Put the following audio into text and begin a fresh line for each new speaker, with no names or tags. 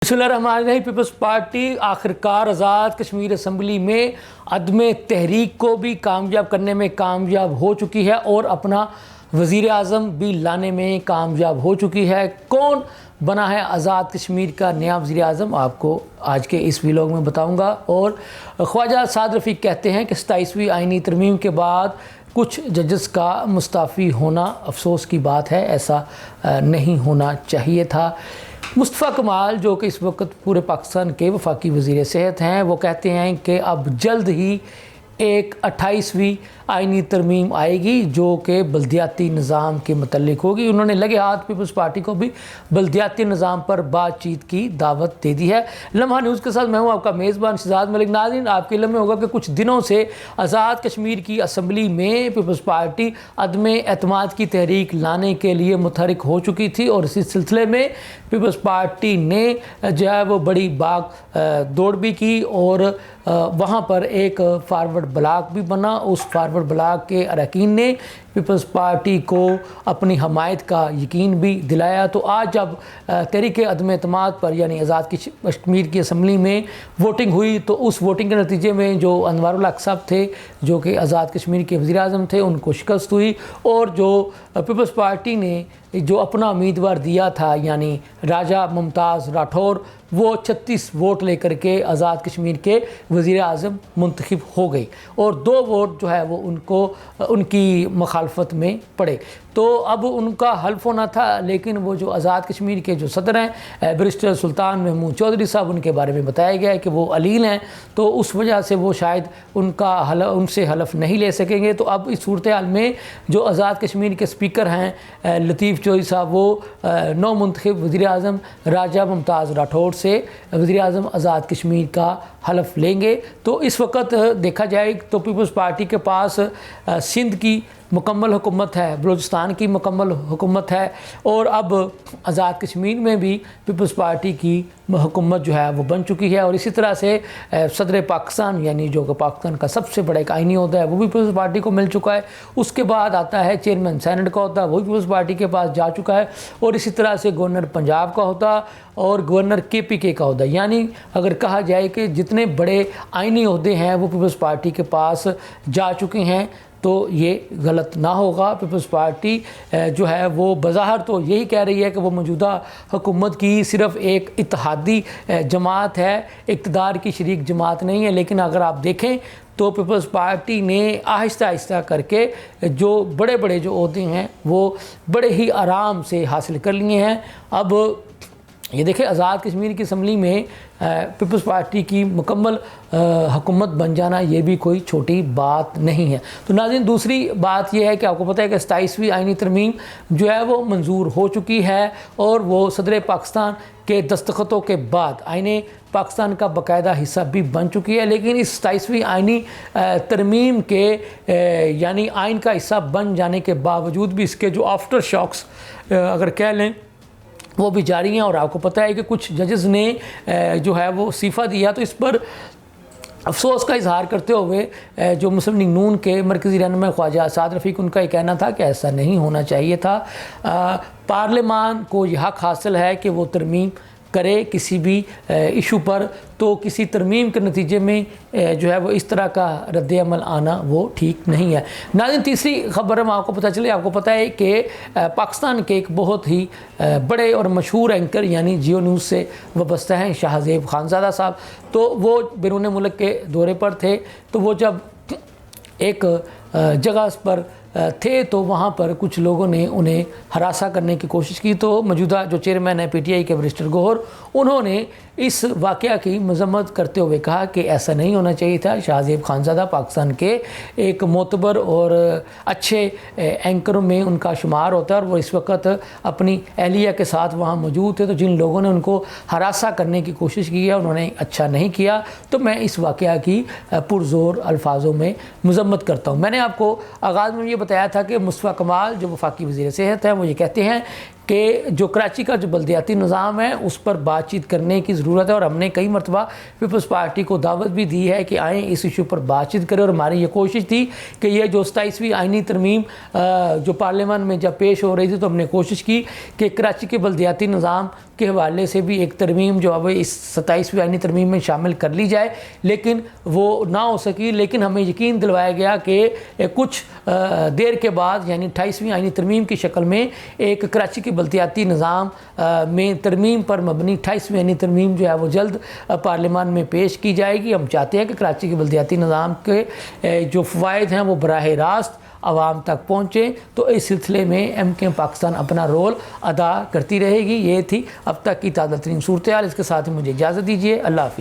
बिस्मिल्लाहिर्रहमानिर्रहीम। Peoples party आखिरकार Azad Kashmir assembly में अदम तहरीक को भी कामयाब करने में कामयाब हो चुकी है और अपना वज़ीर आज़म भी लाने में कामयाब हो चुकी है। कौन बना है आज़ाद कश्मीर का नया वज़ीर आज़म, आपको आज के इस व्लॉग में बताऊंगा। और ख्वाजा साद रफ़ीक कहते हैं कि 27वीं आइनी तरमीम के बाद कुछ जजेस का मुस्ताफ़ी होना अफसोस की बात है, ऐसा नहीं होना चाहिए था। मुस्तफ़ा कमाल जो कि इस वक्त पूरे पाकिस्तान के वफाकी वज़ीर सेहत हैं, वो कहते हैं कि अब जल्द ही एक 28वीं आइनी तरमीम आएगी जो कि बल्दियाती निज़ाम के मतलब होगी। उन्होंने लगे हाथ पीपल्स पार्टी को भी बल्दियाती निज़ाम पर बातचीत की दावत दे दी है। लम्हा न्यूज़ के साथ मैं हूँ आपका मेज़बान शहजाद मलिक। नाज़रीन, आपके इल्म में होगा कि कुछ दिनों से आज़ाद कश्मीर की असम्बली में पीपल्स पार्टी अदम एतमाद की तहरीक लाने के लिए मुतहरिक हो चुकी थी और इसी सिलसिले में पीपल्स पार्टी ने जो है वो बड़ी दौड़ भी की और वहाँ पर एक फारवर्ड ब्लॉक भी बना। उस फारवर्ड ब्लॉक के अरकान ने पीपल्स पार्टी को अपनी हमायत का यकीन भी दिलाया। तो आज जब तहरीक अदम एतमाद पर यानी आज़ाद कश्मीर की असम्बली में वोटिंग हुई तो उस वोटिंग के नतीजे में जो अनवारुल हक साहब थे जो कि आज़ाद कश्मीर के वज़ीर आज़म थे, उनको शिकस्त हुई और जो पीपल्स पार्टी ने जो अपना उम्मीदवार दिया था यानी राजा मुमताज़ राठौर, वो 36 वोट लेकर के आज़ाद कश्मीर के वज़ीर आज़म मुंतखब हो गई और 2 वोट जो है वो उनको उनकी मुखालफत में पड़े। तो अब उनका हल्फ होना था, लेकिन वो जो आज़ाद कश्मीर के जो सदर हैं बैरिस्टर सुल्तान महमूद चौधरी साहब, उनके बारे में बताया गया है कि वो अलील हैं, तो उस वजह से वो शायद उनसे हलफ नहीं ले सकेंगे। तो अब इस सूरत हाल में जो आज़ाद कश्मीर के स्पीकर हैं लतीफ़ चौधरी साहब, वो नौ मुंतखब वज़ीर आज़म राजा मुमताज़ राठौर से वज़ीर आज़म आज़ाद कश्मीर का हलफ लेंगे। तो इस वक्त देखा जाए तो पीपल्स पार्टी के पास सिंध की मुकम्मल हुकूमत है, बलूचिस्तान की मुकम्मल हुकूमत है और अब आज़ाद कश्मीर में भी पीपल्स पार्टी की हुकूमत जो है वो बन चुकी है। और इसी तरह से सदर पाकिस्तान यानी जो कि पाकिस्तान का सबसे बड़ा एक आइनी होता है वो भी पीपल्स पार्टी को मिल चुका है। उसके बाद आता है चेयरमैन सेनेट का होता है, वो भी पीपल्स पार्टी के पास जा चुका है। और इसी तरह से गवर्नर पंजाब का होता और गवर्नर KPK का होता। यानी अगर कहा जाए कि जितने बड़े आइनी ओहदे हैं वो पीपल्स पार्टी के पास जा चुके हैं, तो ये गलत ना होगा। पीपल्स पार्टी जो है वो बज़ाहिर तो यही कह रही है कि वो मौजूदा हुकूमत की सिर्फ़ एक इत्तेहादी जमात है, इक़्तिदार की शरीक जमात नहीं है। लेकिन अगर आप देखें तो पीपल्स पार्टी ने आहिस्ता आहिस्ता करके जो बड़े बड़े जो ओहदे हैं वो बड़े ही आराम से हासिल कर लिए हैं। अब ये देखें आज़ाद कश्मीर की असम्बली में पीपल्स पार्टी की मुकम्मल हुकूमत बन जाना ये भी कोई छोटी बात नहीं है। तो नाज़रीन, दूसरी बात यह है कि आपको पता है कि 27वीं आइनी तरमीम जो है वो मंजूर हो चुकी है और वो सदर पाकिस्तान के दस्तखतों के बाद आइने पाकिस्तान का बाकायदा हिस्सा भी बन चुकी है। लेकिन इस 27वीं आइनी तरमीम के यानी आइन का हिस्सा बन जाने के बावजूद भी इसके जो आफ्टर शॉक्स अगर कह लें वो भी जारी हैं। और आपको पता है कि कुछ जजेस ने जो है वो इस्तीफ़ा दिया, तो इस पर अफसोस का इजहार करते हुए जो मुस्लिम लीग नून के मरकज़ी रहनुमा ख्वाजा साद रफ़ीक, उनका ये कहना था कि ऐसा नहीं होना चाहिए था। पार्लियामान को यह हक़ हासिल है कि वो तरमीम करे किसी भी इशू पर, तो किसी तरमीम के नतीजे में जो है वो इस तरह का रद्द अमल आना वो ठीक नहीं है। नाज़रीन, तीसरी खबर हम आपको पता चले, आपको पता है कि पाकिस्तान के एक बहुत ही बड़े और मशहूर एंकर यानी जियो न्यूज़ से वाबस्ता हैं शाहज़ेब खानज़ादा साहब, तो वो बैरून मुल्क के दौरे पर थे। तो वो जब एक जगह पर थे तो वहाँ पर कुछ लोगों ने उन्हें हरासा करने की कोशिश की। तो मौजूदा जो चेयरमैन है PTI के बैरिस्टर गौहर, उन्होंने इस वाक़या की मजम्मत करते हुए कहा कि ऐसा नहीं होना चाहिए था। शाहज़ेब खानज़ादा पाकिस्तान के एक मोतबर और अच्छे एंकरों में उनका शुमार होता है और वो इस वक्त अपनी अहलिया के साथ वहाँ मौजूद थे। तो जिन लोगों ने उनको हरासा करने की कोशिश की है उन्होंने अच्छा नहीं किया। तो मैं इस वाक़या की पुरज़ोर अल्फाजों में मजम्मत करता हूँ। मैंने आपको आगाज़ में ये बताया था कि मुस्तफ़ा कमाल जो वफाकी वज़ीर सेहत हैं वो ये कहते हैं کہ جو کراچی کا جو بلدیاتی نظام ہے اس پر بات چیت کرنے کی ضرورت ہے، اور ہم نے کئی مرتبہ پیپلز پارٹی کو دعوت بھی دی ہے کہ آئیں اس ایشو پر بات چیت کریں، اور ہماری یہ کوشش تھی کہ یہ جو 27ویں آئینی ترمیم جو پارلیمان میں جب پیش ہو رہی تھی تو ہم نے کوشش کی کہ کراچی کے بلدیاتی نظام کے حوالے سے بھی ایک ترمیم جو اب اس 27ویں آئینی ترمیم میں شامل کر لی جائے، لیکن وہ نہ ہو سکی۔ لیکن ہمیں یقین دلوایا گیا کہ کچھ دیر کے بعد یعنی 28ویں آئینی ترمیم کی شکل میں ایک کراچی کے بلدیاتی نظام میں ترمیم پر مبنی 28ویں آئینی ترمیم جو ہے وہ جلد پارلیمان میں پیش کی جائے گی۔ ہم چاہتے ہیں کہ کراچی کے بلدیاتی نظام کے جو فوائد ہیں وہ براہ راست عوام تک پہنچیں، تو اس سلسلے میں ایم کیو ایم پاکستان اپنا رول ادا کرتی رہے گی۔ یہ تھی اب تک کی تازہ ترین صورتحال، اس کے ساتھ ہی مجھے اجازت دیجیے، اللہ حافظ۔